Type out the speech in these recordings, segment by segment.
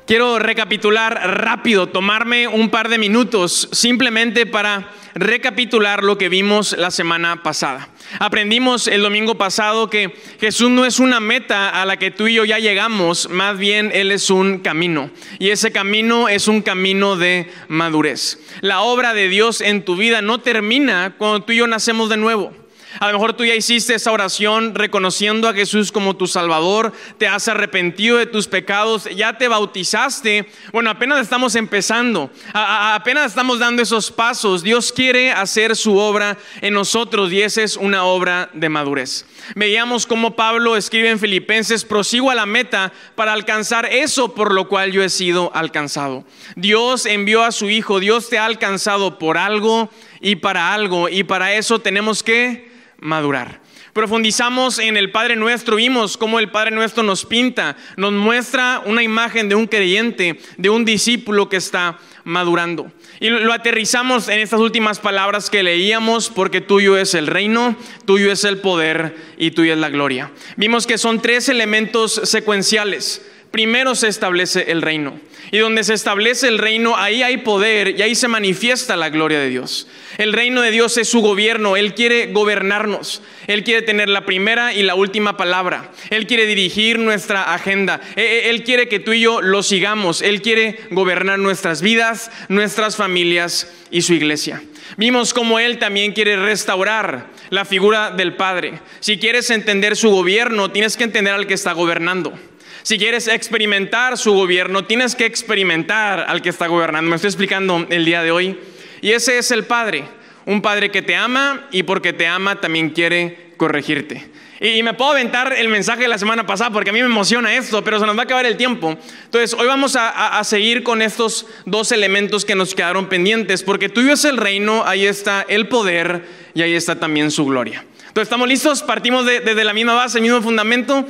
Quiero recapitular rápido, tomarme un par de minutos simplemente para recapitular lo que vimos la semana pasada. Aprendimos el domingo pasado que Jesús no es una meta a la que tú y yo ya llegamos, más bien Él es un camino. Y ese camino es un camino de madurez. La obra de Dios en tu vida no termina cuando tú y yo nacemos de nuevo. A lo mejor tú ya hiciste esa oración reconociendo a Jesús como tu Salvador, te has arrepentido de tus pecados, ya te bautizaste. Bueno, apenas estamos empezando, apenas estamos dando esos pasos. Dios quiere hacer su obra en nosotros y esa es una obra de madurez. Veíamos cómo Pablo escribe en Filipenses: prosigo a la meta para alcanzar eso por lo cual yo he sido alcanzado. Dios envió a su Hijo, Dios te ha alcanzado por algo y para eso tenemos que madurar. Profundizamos en el Padre Nuestro, vimos cómo el Padre Nuestro nos pinta, nos muestra una imagen de un creyente, de un discípulo que está madurando. Y lo aterrizamos en estas últimas palabras que leíamos: porque tuyo es el reino, tuyo es el poder y tuya es la gloria. Vimos que son tres elementos secuenciales. Primero se establece el reino. Y donde se establece el reino, ahí hay poder y ahí se manifiesta la gloria de Dios. El reino de Dios es su gobierno. Él quiere gobernarnos. Él quiere tener la primera y la última palabra. Él quiere dirigir nuestra agenda. Él quiere que tú y yo lo sigamos. Él quiere gobernar nuestras vidas, nuestras familias y su iglesia. Vimos cómo Él también quiere restaurar la figura del Padre. Si quieres entender su gobierno, tienes que entender al que está gobernando. Si quieres experimentar su gobierno, tienes que experimentar al que está gobernando. Me estoy explicando el día de hoy. Y ese es el Padre. Un Padre que te ama y porque te ama también quiere corregirte. Y me puedo aventar el mensaje de la semana pasada porque a mí me emociona esto, pero se nos va a acabar el tiempo. Entonces hoy vamos a seguir con estos dos elementos que nos quedaron pendientes. Porque tuyo es el reino, ahí está el poder y ahí está también su gloria. Entonces, ¿estamos listos? Partimos desde la misma base, el mismo fundamento,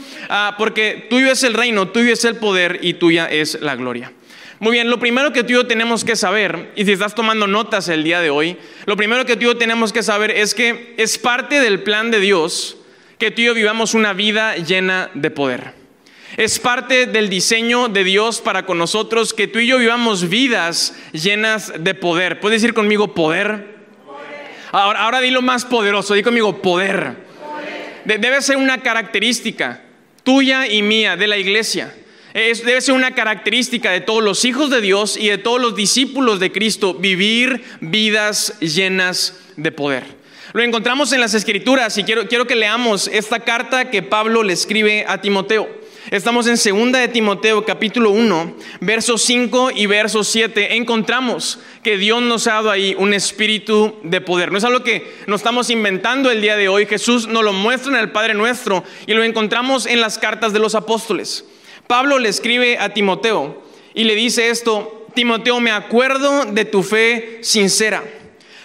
porque tuyo es el reino, tuyo es el poder y tuya es la gloria. Muy bien, lo primero que tú y yo tenemos que saber, y si estás tomando notas el día de hoy, lo primero que tú y yo tenemos que saber es que es parte del plan de Dios que tú y yo vivamos una vida llena de poder. Es parte del diseño de Dios para con nosotros que tú y yo vivamos vidas llenas de poder. ¿Puedes decir conmigo poder? Ahora dilo más poderoso, di conmigo poder. Debe ser una característica tuya y mía de la iglesia. Debe ser una característica de todos los hijos de Dios y de todos los discípulos de Cristo, vivir vidas llenas de poder. Lo encontramos en las Escrituras y quiero que leamos esta carta que Pablo le escribe a Timoteo. Estamos en 2 de Timoteo capítulo 1, versos 5 y versos 7. Encontramos que Dios nos ha dado ahí un espíritu de poder. No es algo que nos estamos inventando el día de hoy. Jesús nos lo muestra en el Padre Nuestro y lo encontramos en las cartas de los apóstoles. Pablo le escribe a Timoteo y le dice esto: Timoteo, me acuerdo de tu fe sincera,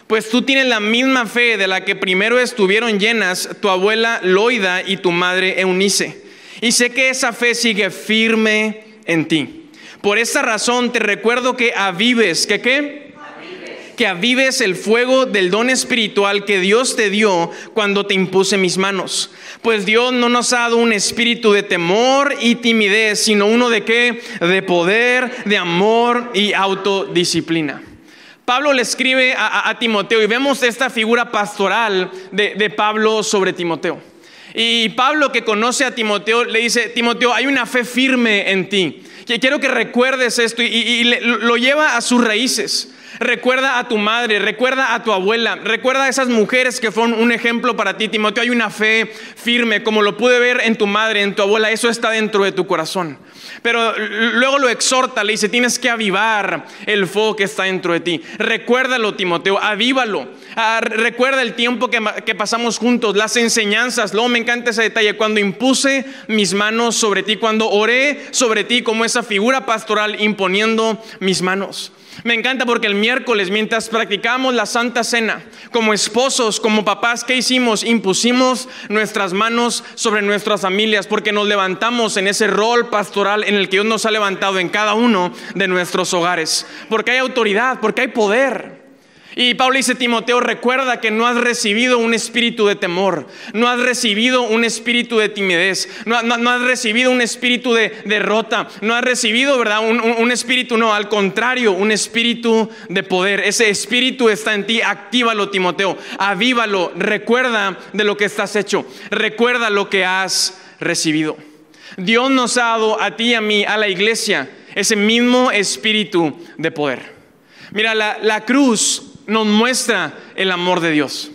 pues tú tienes la misma fe de la que primero estuvieron llenas tu abuela Loida y tu madre Eunice. Y sé que esa fe sigue firme en ti. Por esta razón te recuerdo que avives, que avives el fuego del don espiritual que Dios te dio cuando te impuse mis manos. Pues Dios no nos ha dado un espíritu de temor y timidez, sino uno de ¿qué? De poder, de amor y autodisciplina. Pablo le escribe a Timoteo y vemos esta figura pastoral de Pablo sobre Timoteo. Y Pablo, que conoce a Timoteo, le dice: Timoteo, hay una fe firme en ti. Que quiero que recuerdes esto y lo lleva a sus raíces. Recuerda a tu madre, recuerda a tu abuela, recuerda a esas mujeres que fueron un ejemplo para ti. Timoteo, hay una fe firme, como lo pude ver en tu madre, en tu abuela, eso está dentro de tu corazón. Pero luego lo exhorta, le dice: tienes que avivar el fuego que está dentro de ti. Recuérdalo, Timoteo, avívalo. Recuerda el tiempo que pasamos juntos, las enseñanzas. Luego me encanta ese detalle: cuando impuse mis manos sobre ti, cuando oré sobre ti como esa figura pastoral imponiendo mis manos. Me encanta porque el miércoles, mientras practicábamos la Santa Cena, como esposos, como papás, ¿qué hicimos? Impusimos nuestras manos sobre nuestras familias porque nos levantamos en ese rol pastoral en el que Dios nos ha levantado en cada uno de nuestros hogares. Porque hay autoridad, porque hay poder. Y Pablo dice: Timoteo, recuerda que no has recibido un espíritu de temor, no has recibido un espíritu de timidez, no has recibido un espíritu de derrota, no has recibido, ¿verdad?, un espíritu, no, al contrario, un espíritu de poder. Ese espíritu está en ti, actívalo, Timoteo, avívalo, recuerda de lo que estás hecho, recuerda lo que has recibido. Dios nos ha dado a ti y a mí, a la iglesia, ese mismo espíritu de poder. Mira, la cruz nos muestra el amor de Dios.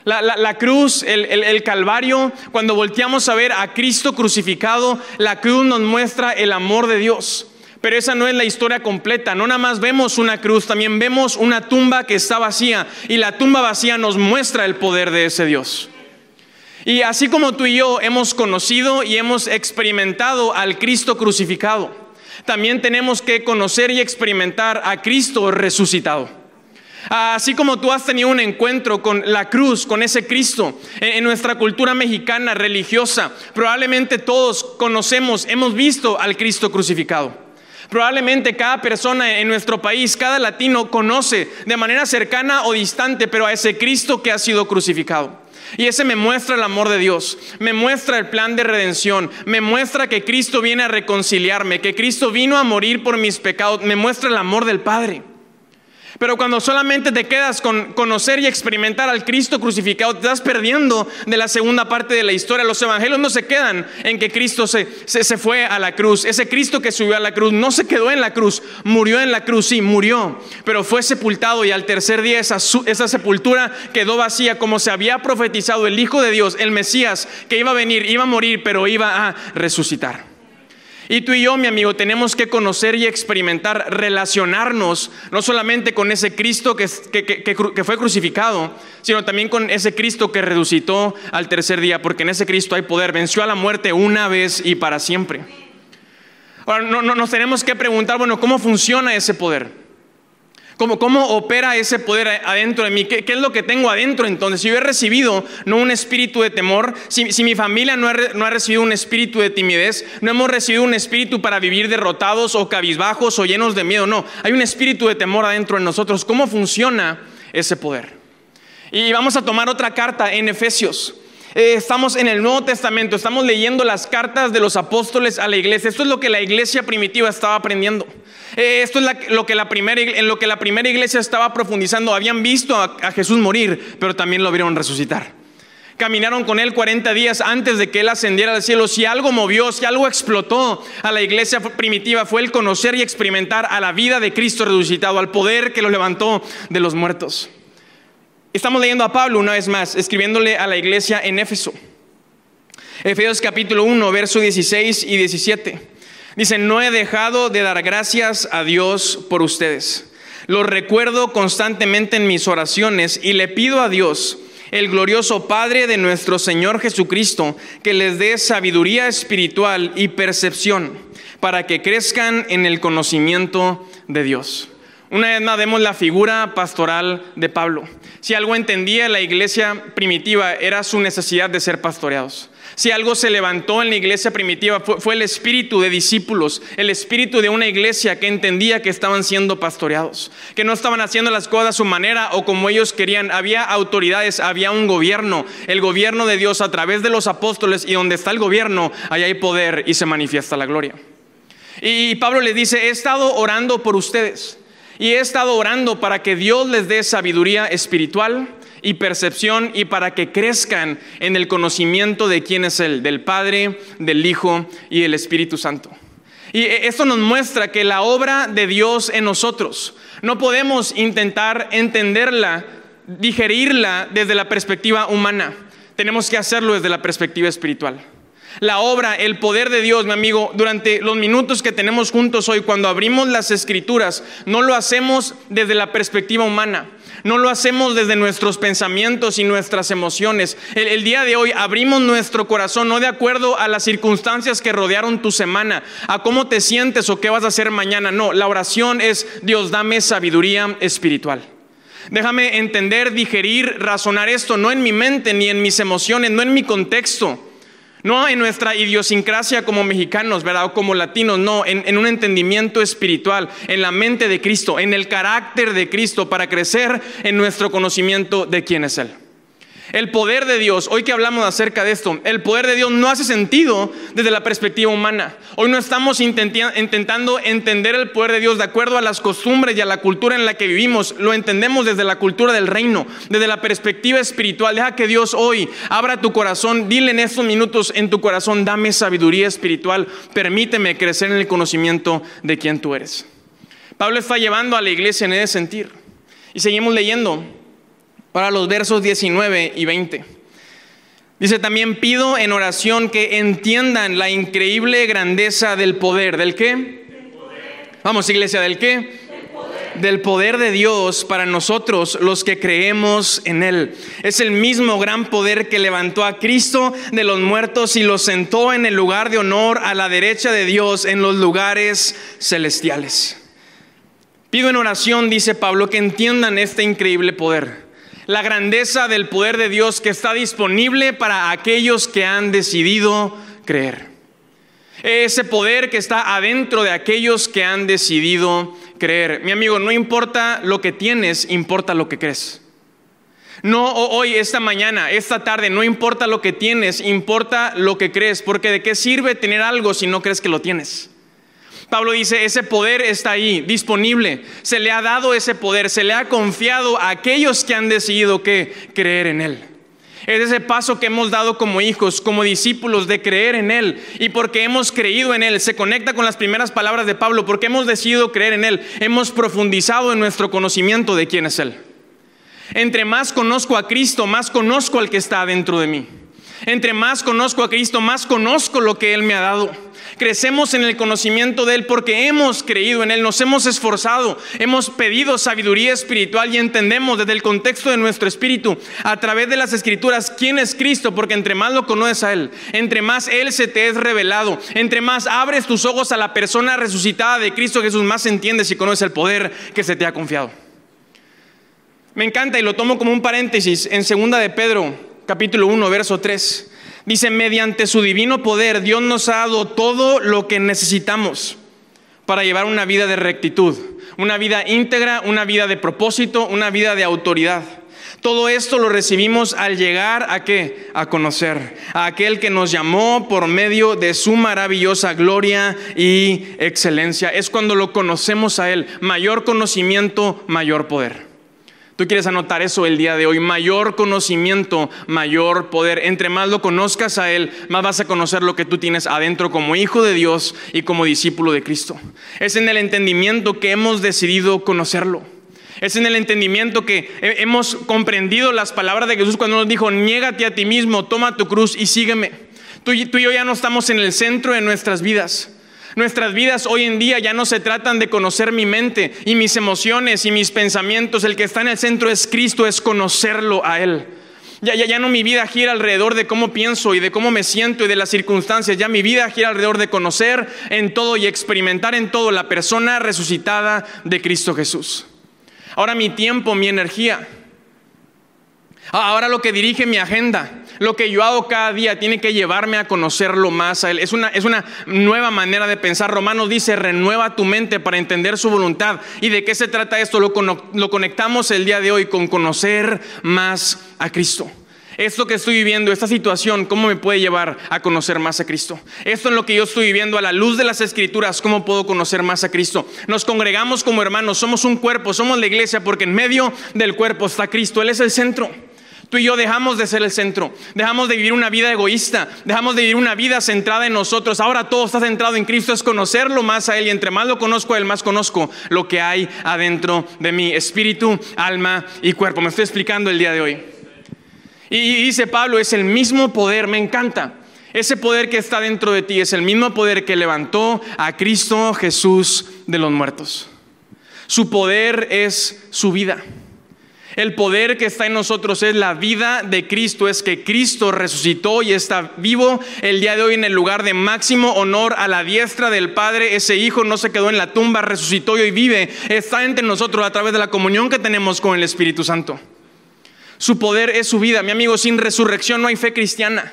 La cruz, el Calvario, cuando volteamos a ver a Cristo crucificado, la cruz nos muestra el amor de Dios. Pero esa no es la historia completa. No nada más vemos una cruz, también vemos una tumba que está vacía. Y la tumba vacía nos muestra el poder de ese Dios. Y así como tú y yo hemos conocido y hemos experimentado al Cristo crucificado, también tenemos que conocer y experimentar a Cristo resucitado. Así como tú has tenido un encuentro con la cruz, con ese Cristo, en nuestra cultura mexicana religiosa, probablemente todos conocemos, hemos visto al Cristo crucificado. Probablemente cada persona en nuestro país, cada latino conoce de manera cercana o distante, pero a ese Cristo que ha sido crucificado. Y ese me muestra el amor de Dios, me muestra el plan de redención, me muestra que Cristo viene a reconciliarme, que Cristo vino a morir por mis pecados, me muestra el amor del Padre. Pero cuando solamente te quedas con conocer y experimentar al Cristo crucificado, te estás perdiendo de la segunda parte de la historia. Los evangelios no se quedan en que Cristo se fue a la cruz. Ese Cristo que subió a la cruz no se quedó en la cruz, murió en la cruz, sí, murió, pero fue sepultado, y al tercer día esa sepultura quedó vacía, como se había profetizado el Hijo de Dios, el Mesías, que iba a venir, iba a morir, pero iba a resucitar. Y tú y yo, mi amigo, tenemos que conocer y experimentar, relacionarnos no solamente con ese Cristo que fue crucificado, sino también con ese Cristo que resucitó al tercer día, porque en ese Cristo hay poder, venció a la muerte una vez y para siempre. Ahora, nos tenemos que preguntar, bueno, ¿cómo funciona ese poder? ¿Cómo opera ese poder adentro de mí? ¿Qué es lo que tengo adentro entonces? Si yo he recibido no un espíritu de temor, si mi familia no ha recibido un espíritu de timidez, no hemos recibido un espíritu para vivir derrotados o cabizbajos o llenos de miedo, no, hay un espíritu de temor adentro de nosotros. ¿Cómo funciona ese poder? Y vamos a tomar otra carta en Efesios. Estamos en el Nuevo Testamento, estamos leyendo las cartas de los apóstoles a la iglesia. Esto es lo que la iglesia primitiva estaba aprendiendo. Esto es en lo que la primera iglesia estaba profundizando. Habían visto a Jesús morir, pero también lo vieron resucitar. Caminaron con él 40 días antes de que él ascendiera al cielo. Si algo movió, si algo explotó a la iglesia primitiva, fue el conocer y experimentar a la vida de Cristo resucitado, al poder que lo levantó de los muertos. Estamos leyendo a Pablo una vez más, escribiéndole a la iglesia en Éfeso. Efesios capítulo 1, versos 16 y 17. Dice: no he dejado de dar gracias a Dios por ustedes. Los recuerdo constantemente en mis oraciones y le pido a Dios, el glorioso Padre de nuestro Señor Jesucristo, que les dé sabiduría espiritual y percepción para que crezcan en el conocimiento de Dios. Una vez más vemos la figura pastoral de Pablo. Si algo entendía la iglesia primitiva era su necesidad de ser pastoreados. Si algo se levantó en la iglesia primitiva fue el espíritu de discípulos, el espíritu de una iglesia que entendía que estaban siendo pastoreados, que no estaban haciendo las cosas a su manera o como ellos querían. Había autoridades, había un gobierno, el gobierno de Dios a través de los apóstoles, y donde está el gobierno, allá hay poder y se manifiesta la gloria. Y Pablo les dice: he estado orando por ustedes. Y he estado orando para que Dios les dé sabiduría espiritual y percepción, y para que crezcan en el conocimiento de quién es Él, del Padre, del Hijo y del Espíritu Santo. Y esto nos muestra que la obra de Dios en nosotros no podemos intentar entenderla, digerirla desde la perspectiva humana. Tenemos que hacerlo desde la perspectiva espiritual. La obra, el poder de Dios, mi amigo, durante los minutos que tenemos juntos hoy, cuando abrimos las Escrituras, no lo hacemos desde la perspectiva humana, no lo hacemos desde nuestros pensamientos y nuestras emociones. El día de hoy abrimos nuestro corazón no de acuerdo a las circunstancias que rodearon tu semana, a cómo te sientes o qué vas a hacer mañana. No, la oración es: Dios, dame sabiduría espiritual. Déjame entender, digerir, razonar esto, no en mi mente ni en mis emociones, no en mi contexto. No en nuestra idiosincrasia como mexicanos, ¿verdad? O como latinos, no, en un entendimiento espiritual, en la mente de Cristo, en el carácter de Cristo, para crecer en nuestro conocimiento de quién es Él. El poder de Dios, hoy que hablamos acerca de esto, el poder de Dios no hace sentido desde la perspectiva humana. Hoy no estamos intentando entender el poder de Dios de acuerdo a las costumbres y a la cultura en la que vivimos. Lo entendemos desde la cultura del reino, desde la perspectiva espiritual. Deja que Dios hoy abra tu corazón. Dile en estos minutos en tu corazón: dame sabiduría espiritual. Permíteme crecer en el conocimiento de quién tú eres. Pablo está llevando a la iglesia en ese sentir. Y seguimos leyendo para los versos 19 y 20. Dice: también pido en oración que entiendan la increíble grandeza del poder. ¿Del qué? Del poder. Vamos, iglesia, ¿del qué? Del poder. Del poder de Dios para nosotros los que creemos en Él. Es el mismo gran poder que levantó a Cristo de los muertos y lo sentó en el lugar de honor a la derecha de Dios en los lugares celestiales. Pido en oración, dice Pablo, que entiendan este increíble poder. La grandeza del poder de Dios que está disponible para aquellos que han decidido creer. Ese poder que está adentro de aquellos que han decidido creer. Mi amigo, no importa lo que tienes, importa lo que crees. No hoy, esta mañana, esta tarde, no importa lo que tienes, importa lo que crees. Porque ¿de qué sirve tener algo si no crees que lo tienes? Pablo dice: ese poder está ahí, disponible. Se le ha dado ese poder, se le ha confiado a aquellos que han decidido creer en Él. Es ese paso que hemos dado como hijos, como discípulos, de creer en Él. Y porque hemos creído en Él, se conecta con las primeras palabras de Pablo. Porque hemos decidido creer en Él, hemos profundizado en nuestro conocimiento de quién es Él. Entre más conozco a Cristo, más conozco al que está dentro de mí. Entre más conozco a Cristo, más conozco lo que Él me ha dado. Crecemos en el conocimiento de Él porque hemos creído en Él, nos hemos esforzado, hemos pedido sabiduría espiritual y entendemos desde el contexto de nuestro espíritu, a través de las Escrituras, quién es Cristo. Porque entre más lo conoces a Él, entre más Él se te es revelado, entre más abres tus ojos a la persona resucitada de Cristo Jesús, más entiendes y conoces el poder que se te ha confiado. Me encanta, y lo tomo como un paréntesis, en 2 de Pedro, capítulo 1, verso 3. Dice: mediante su divino poder, Dios nos ha dado todo lo que necesitamos para llevar una vida de rectitud, una vida íntegra, una vida de propósito, una vida de autoridad. Todo esto lo recibimos al llegar ¿a qué? A conocer a aquel que nos llamó por medio de su maravillosa gloria y excelencia. Es cuando lo conocemos a Él. Mayor conocimiento, mayor poder. Tú quieres anotar eso el día de hoy: mayor conocimiento, mayor poder. Entre más lo conozcas a Él, más vas a conocer lo que tú tienes adentro como hijo de Dios y como discípulo de Cristo. Es en el entendimiento que hemos decidido conocerlo. Es en el entendimiento que hemos comprendido las palabras de Jesús cuando nos dijo: niégate a ti mismo, toma tu cruz y sígueme. Tú y yo ya no estamos en el centro de nuestras vidas. Nuestras vidas hoy en día ya no se tratan de conocer mi mente y mis emociones y mis pensamientos. El que está en el centro es Cristo, es conocerlo a Él. Ya no mi vida gira alrededor de cómo pienso y de cómo me siento y de las circunstancias. Ya mi vida gira alrededor de conocer en todo y experimentar en todo la persona resucitada de Cristo Jesús. Ahora mi tiempo, mi energía, ahora lo que dirige mi agenda, lo que yo hago cada día tiene que llevarme a conocerlo más a Él. Es una nueva manera de pensar. Romanos dice: renueva tu mente para entender su voluntad. ¿Y de qué se trata esto? Lo conectamos el día de hoy con conocer más a Cristo. Esto que estoy viviendo, esta situación, ¿cómo me puede llevar a conocer más a Cristo? Esto en lo que yo estoy viviendo a la luz de las Escrituras, ¿cómo puedo conocer más a Cristo? Nos congregamos como hermanos, somos un cuerpo, somos la iglesia porque en medio del cuerpo está Cristo. Él es el centro. Tú y yo dejamos de ser el centro, dejamos de vivir una vida egoísta, dejamos de vivir una vida centrada en nosotros. Ahora todo está centrado en Cristo, es conocerlo más a Él. Y entre más lo conozco a Él, más conozco lo que hay adentro de mí: espíritu, alma y cuerpo. Me estoy explicando el día de hoy. Y dice Pablo: es el mismo poder, me encanta. Ese poder que está dentro de ti es el mismo poder que levantó a Cristo Jesús de los muertos. Su poder es su vida. El poder que está en nosotros es la vida de Cristo. Es que Cristo resucitó y está vivo el día de hoy en el lugar de máximo honor a la diestra del Padre. Ese Hijo no se quedó en la tumba, resucitó y hoy vive. Está entre nosotros a través de la comunión que tenemos con el Espíritu Santo. Su poder es su vida. Mi amigo, sin resurrección no hay fe cristiana.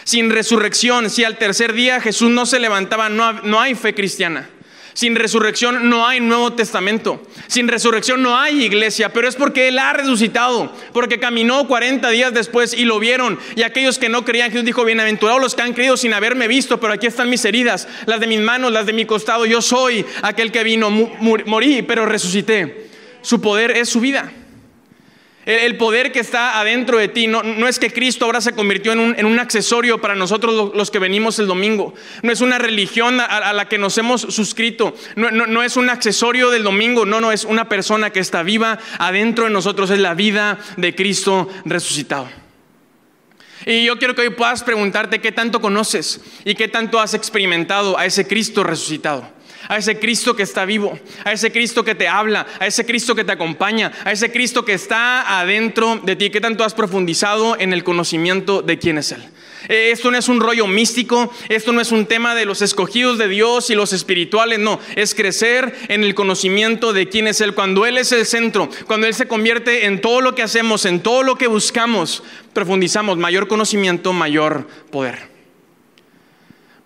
Sin resurrección, si al tercer día Jesús no se levantaba, no hay fe cristiana. Sin resurrección no hay Nuevo Testamento. Sin resurrección no hay iglesia, pero es porque Él ha resucitado, porque caminó 40 días después y lo vieron. Y aquellos que no creían, Jesús dijo, bienaventurados los que han creído sin haberme visto, pero aquí están mis heridas, las de mis manos, las de mi costado. Yo soy aquel que vino, morí, pero resucité. Su poder es su vida. El poder que está adentro de ti, no es que Cristo ahora se convirtió en un accesorio para nosotros los que venimos el domingo. No es una religión a la que nos hemos suscrito. No es un accesorio del domingo. No, es una persona que está viva adentro de nosotros. Es la vida de Cristo resucitado. Y yo quiero que hoy puedas preguntarte qué tanto conoces y qué tanto has experimentado a ese Cristo resucitado. A ese Cristo que está vivo, a ese Cristo que te habla, a ese Cristo que te acompaña, a ese Cristo que está adentro de ti. ¿Qué tanto has profundizado en el conocimiento de quién es Él? Esto no es un rollo místico, esto no es un tema de los escogidos de Dios y los espirituales, no. Es crecer en el conocimiento de quién es Él. Cuando Él es el centro, cuando Él se convierte en todo lo que hacemos, en todo lo que buscamos, profundizamos. Mayor conocimiento, mayor poder.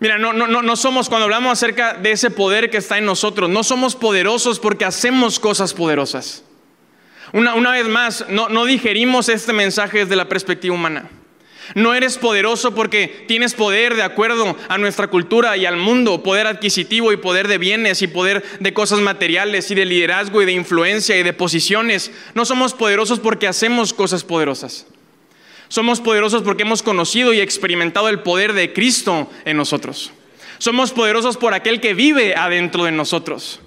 Mira, no somos, cuando hablamos acerca de ese poder que está en nosotros, no somos poderosos porque hacemos cosas poderosas. Una vez más, no digerimos este mensaje desde la perspectiva humana. No eres poderoso porque tienes poder de acuerdo a nuestra cultura y al mundo, poder adquisitivo y poder de bienes y poder de cosas materiales y de liderazgo y de influencia y de posiciones. No somos poderosos porque hacemos cosas poderosas. Somos poderosos porque hemos conocido y experimentado el poder de Cristo en nosotros. Somos poderosos por aquel que vive adentro de nosotros.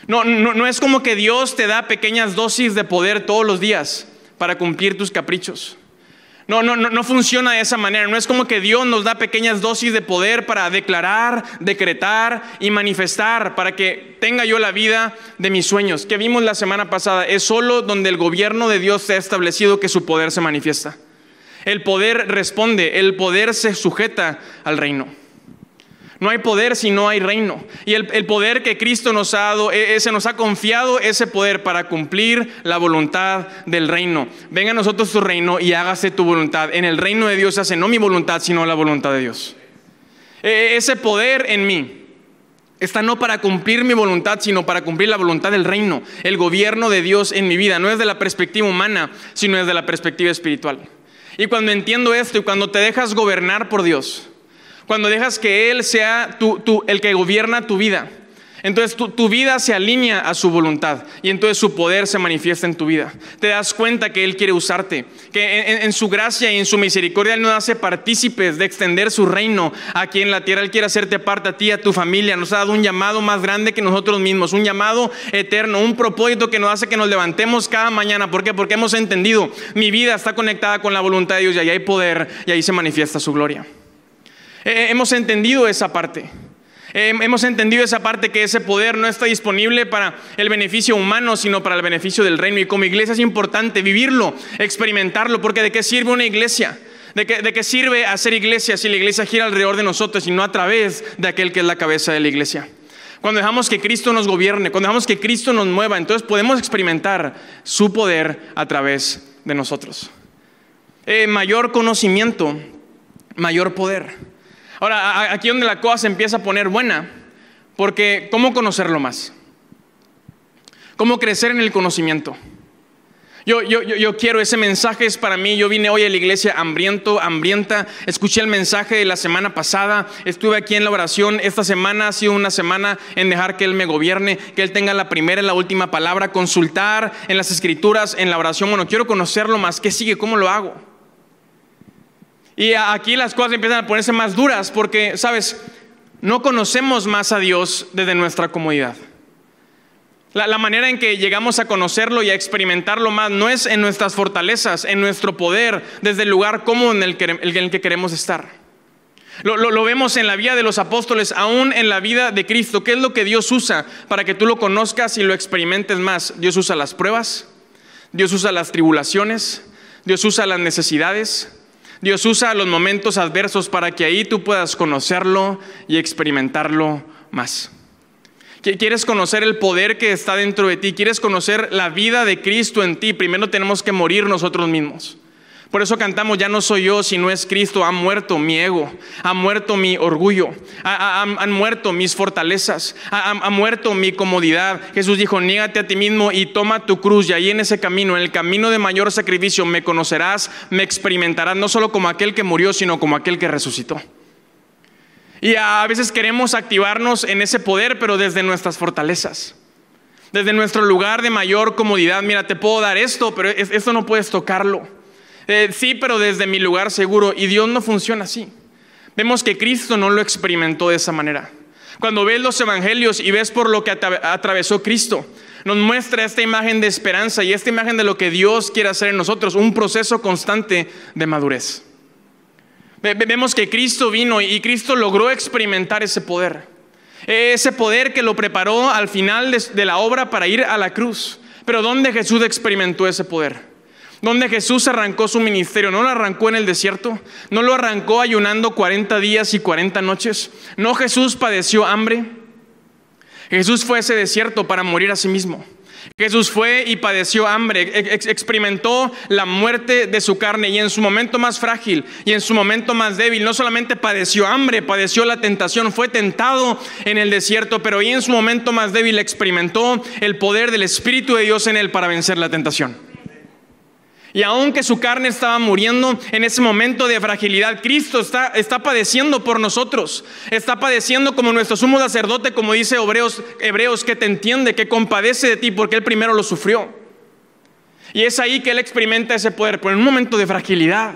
No es como que Dios te da pequeñas dosis de poder todos los días para cumplir tus caprichos. No funciona de esa manera. No es como que Dios nos da pequeñas dosis de poder para declarar, decretar y manifestar para que tenga yo la vida de mis sueños. Que vimos la semana pasada, es solo donde el gobierno de Dios se ha establecido que su poder se manifiesta. El poder responde, el poder se sujeta al reino. No hay poder si no hay reino. Y el poder que Cristo nos ha dado, se nos ha confiado ese poder para cumplir la voluntad del reino. Venga a nosotros tu reino y hágase tu voluntad. En el reino de Dios se hace no mi voluntad, sino la voluntad de Dios. Ese poder en mí está no para cumplir mi voluntad, sino para cumplir la voluntad del reino. El gobierno de Dios en mi vida. No es de la perspectiva humana, sino es de la perspectiva espiritual. Y cuando entiendo esto y cuando te dejas gobernar por Dios, cuando dejas que Él sea el que gobierna tu vida, entonces tu vida se alinea a su voluntad y entonces su poder se manifiesta en tu vida. Te das cuenta que Él quiere usarte, que en su gracia y en su misericordia Él nos hace partícipes de extender su reino aquí en la tierra. Él quiere hacerte parte a ti, a tu familia. Nos ha dado un llamado más grande que nosotros mismos, un llamado eterno, un propósito que nos hace que nos levantemos cada mañana. ¿Por qué? Porque hemos entendido, mi vida está conectada con la voluntad de Dios y ahí hay poder y ahí se manifiesta su gloria. Hemos entendido esa parte. Hemos entendido esa parte, que ese poder no está disponible para el beneficio humano, sino para el beneficio del reino. Y como iglesia es importante vivirlo, experimentarlo, porque ¿de qué sirve una iglesia? ¿De qué sirve hacer iglesia si la iglesia gira alrededor de nosotros y no a través de aquel que es la cabeza de la iglesia? Cuando dejamos que Cristo nos gobierne, cuando dejamos que Cristo nos mueva, entonces podemos experimentar su poder a través de nosotros. Mayor conocimiento, mayor poder. Ahora, aquí donde la cosa se empieza a poner buena, porque ¿cómo conocerlo más? ¿Cómo crecer en el conocimiento? Yo quiero, ese mensaje es para mí. Yo vine hoy a la iglesia hambrienta. Escuché el mensaje de la semana pasada. Estuve aquí en la oración. Esta semana ha sido una semana en dejar que Él me gobierne, que Él tenga la primera y la última palabra, consultar en las escrituras, en la oración. Bueno, quiero conocerlo más. ¿Qué sigue? ¿Cómo lo hago? Y aquí las cosas empiezan a ponerse más duras porque, ¿sabes? No conocemos más a Dios desde nuestra comodidad. La manera en que llegamos a conocerlo y a experimentarlo más no es en nuestras fortalezas, en nuestro poder, desde el lugar cómodo en el que queremos estar. Lo vemos en la vida de los apóstoles, aún en la vida de Cristo. ¿Qué es lo que Dios usa para que tú lo conozcas y lo experimentes más? Dios usa las pruebas, Dios usa las tribulaciones, Dios usa las necesidades. Dios usa los momentos adversos para que ahí tú puedas conocerlo y experimentarlo más. ¿Quieres conocer el poder que está dentro de ti? ¿Quieres conocer la vida de Cristo en ti? Primero tenemos que morir nosotros mismos Por eso cantamos, ya no soy yo, sino es Cristo. Ha muerto mi ego, ha muerto mi orgullo, han muerto mis fortalezas, ha muerto mi comodidad. Jesús dijo, niégate a ti mismo y toma tu cruz. Y ahí en ese camino, en el camino de mayor sacrificio, me conocerás, me experimentarás, no solo como aquel que murió, sino como aquel que resucitó. Y a veces queremos activarnos en ese poder, pero desde nuestras fortalezas, desde nuestro lugar de mayor comodidad. Mira, te puedo dar esto, pero esto no puedes tocarlo. Sí, pero desde mi lugar seguro. Y Dios no funciona así. Vemos que Cristo no lo experimentó de esa manera. Cuando ves los evangelios y ves por lo que atravesó Cristo, nos muestra esta imagen de esperanza y esta imagen de lo que Dios quiere hacer en nosotros, un proceso constante de madurez. Vemos que Cristo vino y Cristo logró experimentar ese poder que lo preparó al final de la obra para ir a la cruz. Pero ¿dónde Jesús experimentó ese poder? ¿Dónde Jesús arrancó su ministerio? ¿No lo arrancó en el desierto? ¿No lo arrancó ayunando 40 días y 40 noches? ¿No Jesús padeció hambre? Jesús fue a ese desierto para morir a sí mismo. Jesús fue y padeció hambre, experimentó la muerte de su carne y en su momento más frágil y en su momento más débil, no solamente padeció hambre, padeció la tentación, fue tentado en el desierto, pero ahí en su momento más débil experimentó el poder del Espíritu de Dios en él para vencer la tentación. Y aunque su carne estaba muriendo en ese momento de fragilidad, Cristo está padeciendo por nosotros. Está padeciendo como nuestro sumo sacerdote, como dice Hebreos, que te entiende, que compadece de ti porque Él primero lo sufrió. Y es ahí que Él experimenta ese poder, pero en un momento de fragilidad.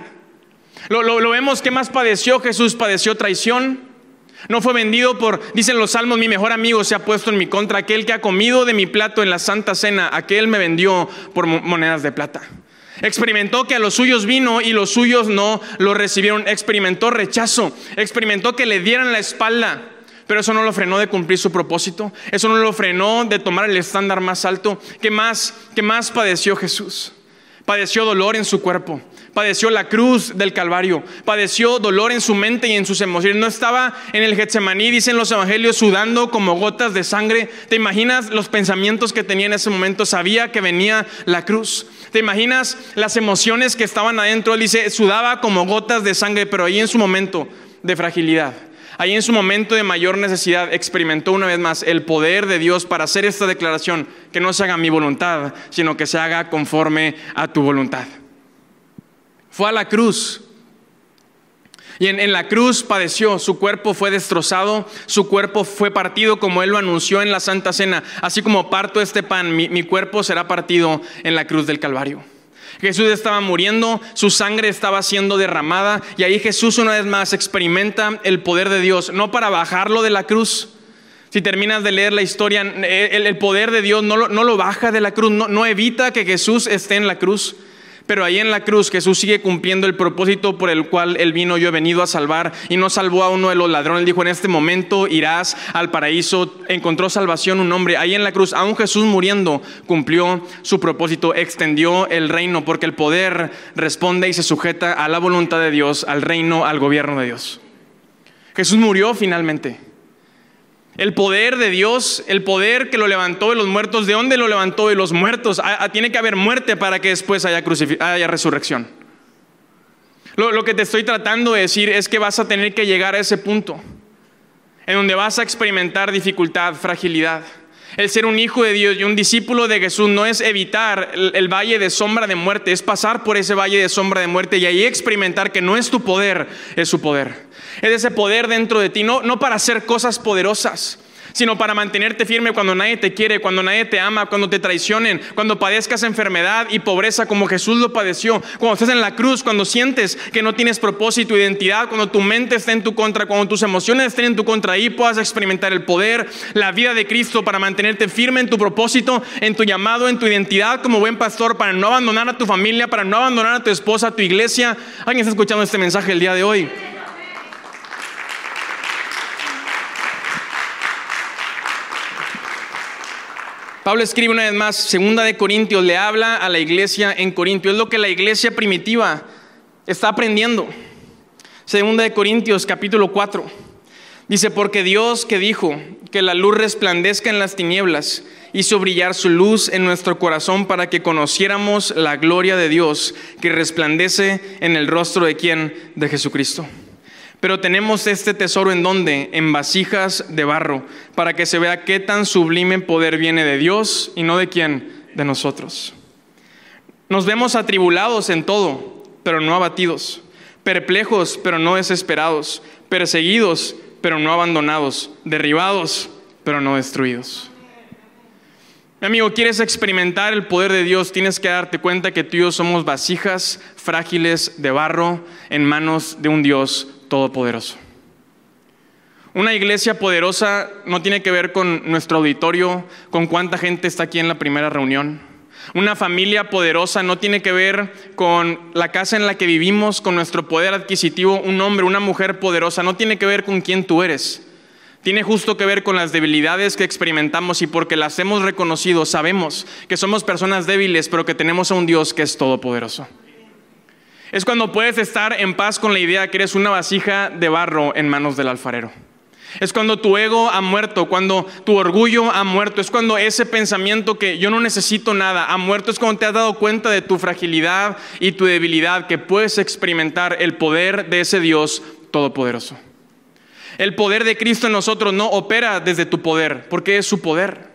Lo vemos. ¿Qué más padeció Jesús? Padeció traición. No fue vendido dicen los salmos, mi mejor amigo se ha puesto en mi contra. Aquel que ha comido de mi plato en la santa cena, aquel me vendió por monedas de plata. Experimentó que a los suyos vino y los suyos no lo recibieron. Experimentó rechazo, experimentó que le dieran la espalda, pero eso no lo frenó de cumplir su propósito. Eso no lo frenó de tomar el estándar más alto. ¿Qué más padeció Jesús? Padeció dolor en su cuerpo, padeció la cruz del Calvario, padeció dolor en su mente y en sus emociones. No estaba en el Getsemaní, dicen los evangelios, sudando como gotas de sangre. ¿Te imaginas los pensamientos que tenía en ese momento? Sabía que venía la cruz. ¿Te imaginas las emociones que estaban adentro? Él dice, sudaba como gotas de sangre, pero ahí en su momento de fragilidad, ahí en su momento de mayor necesidad, experimentó una vez más el poder de Dios para hacer esta declaración: que no se haga mi voluntad, sino que se haga conforme a tu voluntad. Fue a la cruz. Y en la cruz padeció, su cuerpo fue destrozado, su cuerpo fue partido como Él lo anunció en la Santa Cena. Así como parto este pan, mi cuerpo será partido en la cruz del Calvario. Jesús estaba muriendo, su sangre estaba siendo derramada y ahí Jesús una vez más experimenta el poder de Dios, no para bajarlo de la cruz. Si terminas de leer la historia, el poder de Dios no lo baja de la cruz, no evita que Jesús esté en la cruz. Pero ahí en la cruz Jesús sigue cumpliendo el propósito por el cual Él vino. Yo he venido a salvar, y no salvó a uno de los ladrones. Él dijo, en este momento irás al paraíso. Encontró salvación un hombre. Ahí en la cruz, aún Jesús muriendo, cumplió su propósito, extendió el reino, porque el poder responde y se sujeta a la voluntad de Dios, al reino, al gobierno de Dios. Jesús murió finalmente. El poder de Dios, el poder que lo levantó de los muertos. ¿De dónde lo levantó de los muertos? Tiene que haber muerte para que después haya resurrección. Lo que te estoy tratando de decir es que vas a tener que llegar a ese punto en donde vas a experimentar dificultad, fragilidad. El ser un hijo de Dios y un discípulo de Jesús no es evitar el valle de sombra de muerte, es pasar por ese valle de sombra de muerte y ahí experimentar que no es tu poder, es su poder. Es ese poder dentro de ti, no para hacer cosas poderosas, sino para mantenerte firme cuando nadie te quiere, cuando nadie te ama, cuando te traicionen, cuando padezcas enfermedad y pobreza como Jesús lo padeció, cuando estés en la cruz, cuando sientes que no tienes propósito, identidad, cuando tu mente está en tu contra, cuando tus emociones estén en tu contra, ahí puedas experimentar el poder, la vida de Cristo para mantenerte firme en tu propósito, en tu llamado, en tu identidad como buen pastor, para no abandonar a tu familia, para no abandonar a tu esposa, a tu iglesia. ¿Alguien está escuchando este mensaje el día de hoy? Pablo escribe una vez más, Segunda de Corintios, le habla a la iglesia en Corintio. Es lo que la iglesia primitiva está aprendiendo. Segunda de Corintios, capítulo 4. Dice, porque Dios que dijo que la luz resplandezca en las tinieblas, hizo brillar su luz en nuestro corazón para que conociéramos la gloria de Dios que resplandece en el rostro de ¿quién? De Jesucristo. Pero tenemos este tesoro ¿en dónde? En vasijas de barro, para que se vea qué tan sublime poder viene de Dios y no de ¿quién? De nosotros. Nos vemos atribulados en todo, pero no abatidos, perplejos, pero no desesperados, perseguidos, pero no abandonados, derribados, pero no destruidos. Mi amigo, ¿quieres experimentar el poder de Dios? Tienes que darte cuenta que tú y yo somos vasijas frágiles de barro en manos de un Dios todopoderoso. Una iglesia poderosa no tiene que ver con nuestro auditorio, con cuánta gente está aquí en la primera reunión. Una familia poderosa no tiene que ver con la casa en la que vivimos, con nuestro poder adquisitivo. Un hombre, una mujer poderosa no tiene que ver con quién tú eres. Tiene justo que ver con las debilidades que experimentamos, y porque las hemos reconocido, sabemos que somos personas débiles, pero que tenemos a un Dios que es todopoderoso. Es cuando puedes estar en paz con la idea que eres una vasija de barro en manos del alfarero. Es cuando tu ego ha muerto, cuando tu orgullo ha muerto. Es cuando ese pensamiento que yo no necesito nada ha muerto. Es cuando te has dado cuenta de tu fragilidad y tu debilidad, que puedes experimentar el poder de ese Dios todopoderoso. El poder de Cristo en nosotros no opera desde tu poder, porque es su poder.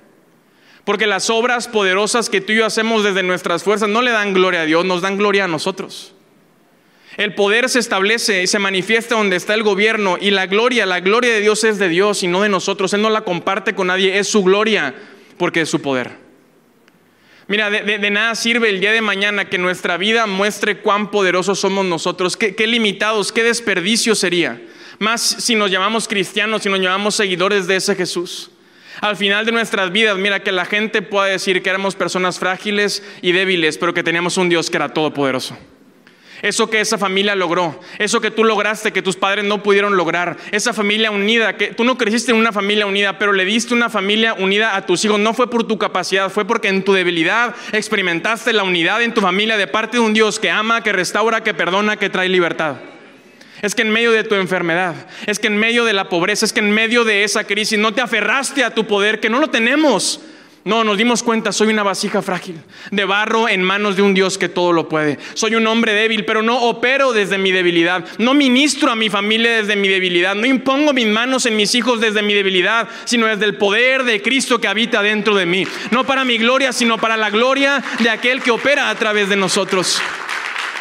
Porque las obras poderosas que tú y yo hacemos desde nuestras fuerzas no le dan gloria a Dios, nos dan gloria a nosotros. El poder se establece y se manifiesta donde está el gobierno, y la gloria de Dios es de Dios y no de nosotros. Él no la comparte con nadie, es su gloria porque es su poder. Mira, de nada sirve el día de mañana que nuestra vida muestre cuán poderosos somos nosotros, qué limitados, qué desperdicio sería. Más si nos llamamos cristianos, si nos llamamos seguidores de ese Jesús. Al final de nuestras vidas, mira, que la gente pueda decir que éramos personas frágiles y débiles, pero que teníamos un Dios que era todopoderoso. Eso que esa familia logró, eso que tú lograste, que tus padres no pudieron lograr, esa familia unida, que tú no creciste en una familia unida, pero le diste una familia unida a tus hijos, no fue por tu capacidad, fue porque en tu debilidad experimentaste la unidad en tu familia de parte de un Dios que ama, que restaura, que perdona, que trae libertad. Es que en medio de tu enfermedad, es que en medio de la pobreza, es que en medio de esa crisis no te aferraste a tu poder, que no lo tenemos. No, nos dimos cuenta, soy una vasija frágil, de barro en manos de un Dios que todo lo puede. Soy un hombre débil, pero no opero desde mi debilidad. No ministro a mi familia desde mi debilidad. No impongo mis manos en mis hijos desde mi debilidad, sino desde el poder de Cristo que habita dentro de mí. No para mi gloria, sino para la gloria de aquel que opera a través de nosotros.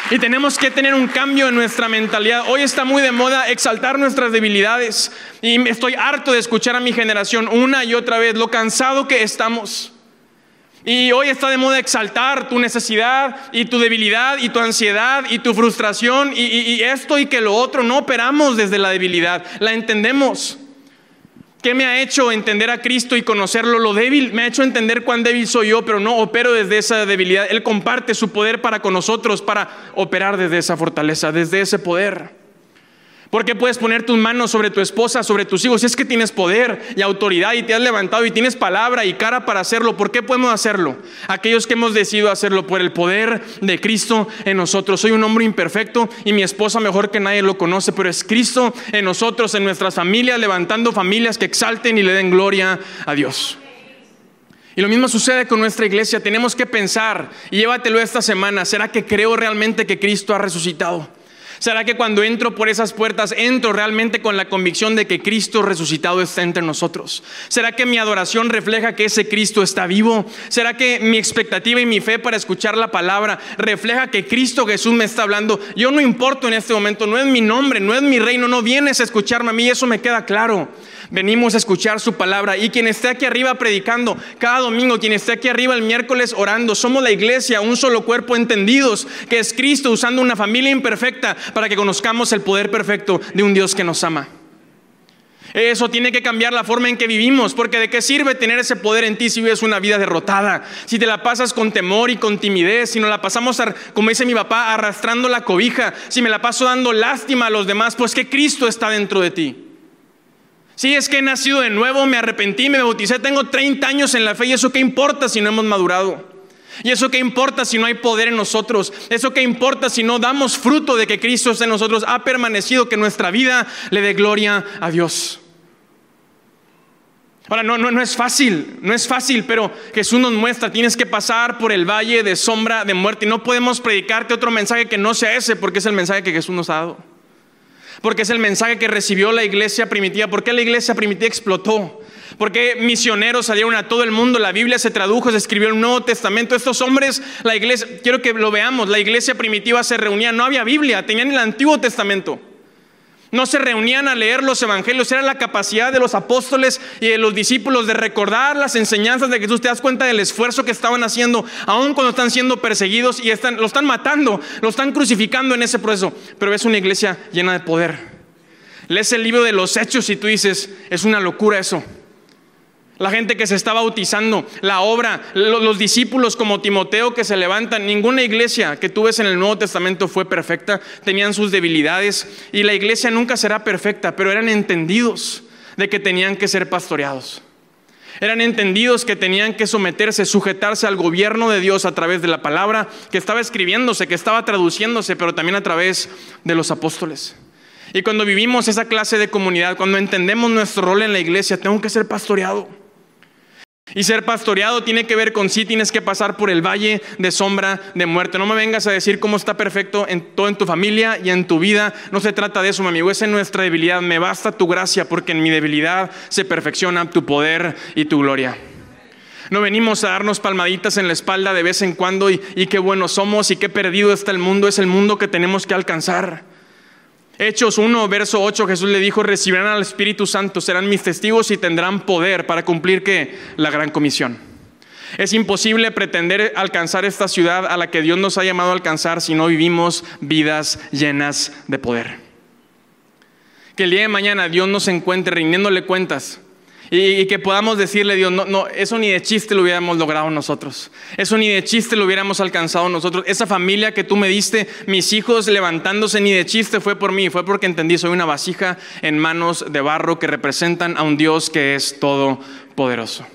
Y tenemos que tener un cambio en nuestra mentalidad. Hoy está muy de moda exaltar nuestras debilidades. Y estoy harto de escuchar a mi generación una y otra vez lo cansado que estamos. Y hoy está de moda exaltar tu necesidad y tu debilidad y tu ansiedad y tu frustración y esto y que lo otro. No operamos desde la debilidad, la entendemos. ¿Qué me ha hecho entender a Cristo y conocerlo? Lo débil, me ha hecho entender cuán débil soy yo, pero no opero desde esa debilidad. Él comparte su poder para con nosotros, para operar desde esa fortaleza, desde ese poder. ¿Por qué puedes poner tus manos sobre tu esposa, sobre tus hijos? Si es que tienes poder y autoridad y te has levantado y tienes palabra y cara para hacerlo, ¿por qué podemos hacerlo? Aquellos que hemos decidido hacerlo por el poder de Cristo en nosotros. Soy un hombre imperfecto y mi esposa mejor que nadie lo conoce, pero es Cristo en nosotros, en nuestras familias, levantando familias que exalten y le den gloria a Dios. Y lo mismo sucede con nuestra iglesia. Tenemos que pensar, y llévatelo esta semana, ¿será que creo realmente que Cristo ha resucitado? ¿Será que cuando entro por esas puertas, entro realmente con la convicción de que Cristo resucitado está entre nosotros? ¿Será que mi adoración refleja que ese Cristo está vivo? ¿Será que mi expectativa y mi fe para escuchar la palabra refleja que Cristo Jesús me está hablando? Yo no importo en este momento, no es mi nombre, no es mi reino, no vienes a escucharme a mí, eso me queda claro. Venimos a escuchar su palabra, y quien esté aquí arriba predicando cada domingo, quien esté aquí arriba el miércoles orando, somos la iglesia, un solo cuerpo, entendidos que es Cristo usando una familia imperfecta para que conozcamos el poder perfecto de un Dios que nos ama. Eso tiene que cambiar la forma en que vivimos, porque ¿de qué sirve tener ese poder en ti si vives una vida derrotada? Si te la pasas con temor y con timidez, si nos la pasamos, como dice mi papá, arrastrando la cobija, si me la paso dando lástima a los demás, pues que Cristo está dentro de ti. Si es que he nacido de nuevo, me arrepentí, me bauticé, tengo 30 años en la fe, y eso qué importa si no hemos madurado. Y eso qué importa si no hay poder en nosotros. Eso qué importa si no damos fruto de que Cristo está en nosotros, ha permanecido, que nuestra vida le dé gloria a Dios. Ahora, no es fácil, pero Jesús nos muestra, tienes que pasar por el valle de sombra de muerte. Y no podemos predicarte otro mensaje que no sea ese, porque es el mensaje que Jesús nos ha dado. Porque es el mensaje que recibió la iglesia primitiva. ¿Por qué la iglesia primitiva explotó? ¿Por qué misioneros salieron a todo el mundo? La Biblia se tradujo, se escribió el Nuevo Testamento. Estos hombres, la iglesia, quiero que lo veamos, la iglesia primitiva se reunía, no había Biblia, tenían el Antiguo Testamento. No se reunían a leer los evangelios, era la capacidad de los apóstoles y de los discípulos de recordar las enseñanzas de Jesús. Te das cuenta del esfuerzo que estaban haciendo, aun cuando están siendo perseguidos y lo están matando, lo están crucificando en ese proceso. Pero es una iglesia llena de poder. Lees el libro de los Hechos y tú dices, es una locura eso. La gente que se está bautizando, la obra, los discípulos como Timoteo que se levantan. Ninguna iglesia que tú ves en el Nuevo Testamento fue perfecta, tenían sus debilidades y la iglesia nunca será perfecta, pero eran entendidos de que tenían que ser pastoreados. Eran entendidos que tenían que sujetarse al gobierno de Dios a través de la palabra que estaba escribiéndose, que estaba traduciéndose, pero también a través de los apóstoles. Y cuando vivimos esa clase de comunidad, cuando entendemos nuestro rol en la iglesia, tengo que ser pastoreado. Y ser pastoreado tiene que ver con sí, tienes que pasar por el valle de sombra de muerte. No me vengas a decir cómo está perfecto todo en tu familia y en tu vida. No se trata de eso, mi amigo, es en nuestra debilidad. Me basta tu gracia porque en mi debilidad se perfecciona tu poder y tu gloria. No venimos a darnos palmaditas en la espalda de vez en cuando y qué buenos somos y qué perdido está el mundo. Es el mundo que tenemos que alcanzar. Hechos 1, verso 8, Jesús le dijo, recibirán al Espíritu Santo, serán mis testigos y tendrán poder para cumplir ¿qué? La gran comisión. Es imposible pretender alcanzar esta ciudad a la que Dios nos ha llamado a alcanzar si no vivimos vidas llenas de poder. Que el día de mañana Dios nos encuentre rindiéndole cuentas y que podamos decirle a Dios, no, eso ni de chiste lo hubiéramos logrado nosotros. Eso ni de chiste lo hubiéramos alcanzado nosotros. Esa familia que tú me diste, mis hijos levantándose, ni de chiste fue por mí. Fue porque entendí, soy una vasija en manos de barro que representan a un Dios que es todopoderoso.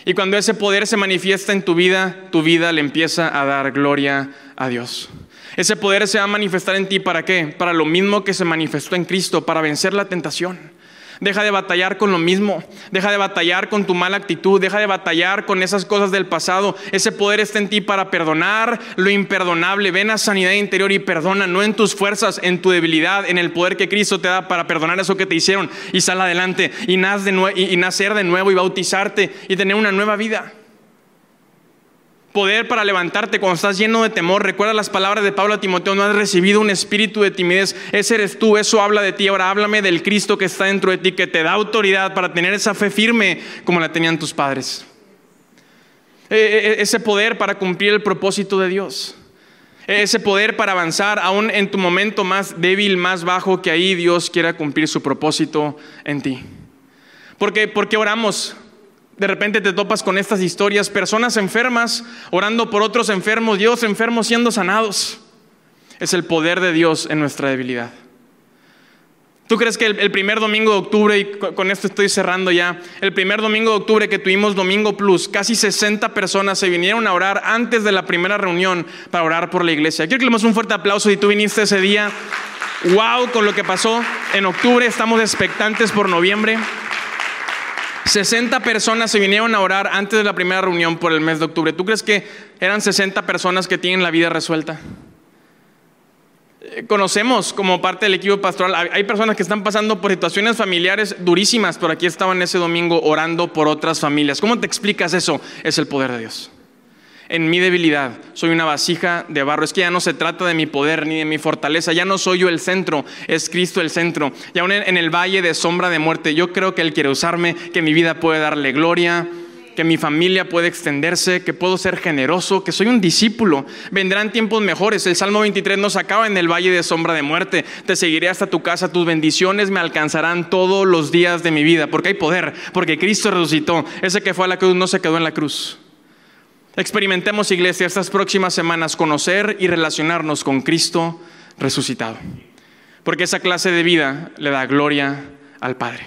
Y cuando ese poder se manifiesta en tu vida le empieza a dar gloria a Dios. Ese poder se va a manifestar en ti, ¿para qué? Para lo mismo que se manifestó en Cristo, para vencer la tentación. Deja de batallar con lo mismo, deja de batallar con tu mala actitud, deja de batallar con esas cosas del pasado. Ese poder está en ti para perdonar lo imperdonable. Ven a sanidad interior y perdona, no en tus fuerzas, en tu debilidad, en el poder que Cristo te da para perdonar eso que te hicieron y sal adelante y nacer de nuevo y bautizarte y tener una nueva vida. Poder para levantarte cuando estás lleno de temor. Recuerda las palabras de Pablo a Timoteo, no has recibido un espíritu de timidez, ese eres tú, eso habla de ti. Ahora háblame del Cristo que está dentro de ti, que te da autoridad para tener esa fe firme como la tenían tus padres. Ese poder para cumplir el propósito de Dios. Ese poder para avanzar aún en tu momento más débil, más bajo, que ahí Dios quiera cumplir su propósito en ti. Porque oramos. De repente te topas con estas historias, personas enfermas orando por otros enfermos, Dios enfermos siendo sanados. Es el poder de Dios en nuestra debilidad. ¿Tú crees que el primer domingo de octubre, y con esto estoy cerrando ya, el primer domingo de octubre que tuvimos Domingo Plus, casi 60 personas se vinieron a orar antes de la primera reunión para orar por la iglesia? Quiero que le demos un fuerte aplauso si tú viniste ese día. Wow, con lo que pasó en octubre, estamos expectantes por noviembre. 60 personas se vinieron a orar antes de la primera reunión por el mes de octubre. ¿Tú crees que eran 60 personas que tienen la vida resuelta? Conocemos como parte del equipo pastoral, hay personas que están pasando por situaciones familiares durísimas, pero aquí estaban ese domingo orando por otras familias. ¿Cómo te explicas eso? Es el poder de Dios. En mi debilidad, soy una vasija de barro. Es que ya no se trata de mi poder ni de mi fortaleza. Ya no soy yo el centro, es Cristo el centro. Y aún en el valle de sombra de muerte, yo creo que Él quiere usarme, que mi vida puede darle gloria, que mi familia puede extenderse, que puedo ser generoso, que soy un discípulo. Vendrán tiempos mejores. El Salmo 23 nos acaba en el valle de sombra de muerte. Te seguiré hasta tu casa, tus bendiciones me alcanzarán todos los días de mi vida. Porque hay poder, porque Cristo resucitó. Ese que fue a la cruz no se quedó en la cruz. Experimentemos, iglesia, estas próximas semanas conocer y relacionarnos con Cristo resucitado. Porque esa clase de vida le da gloria al Padre.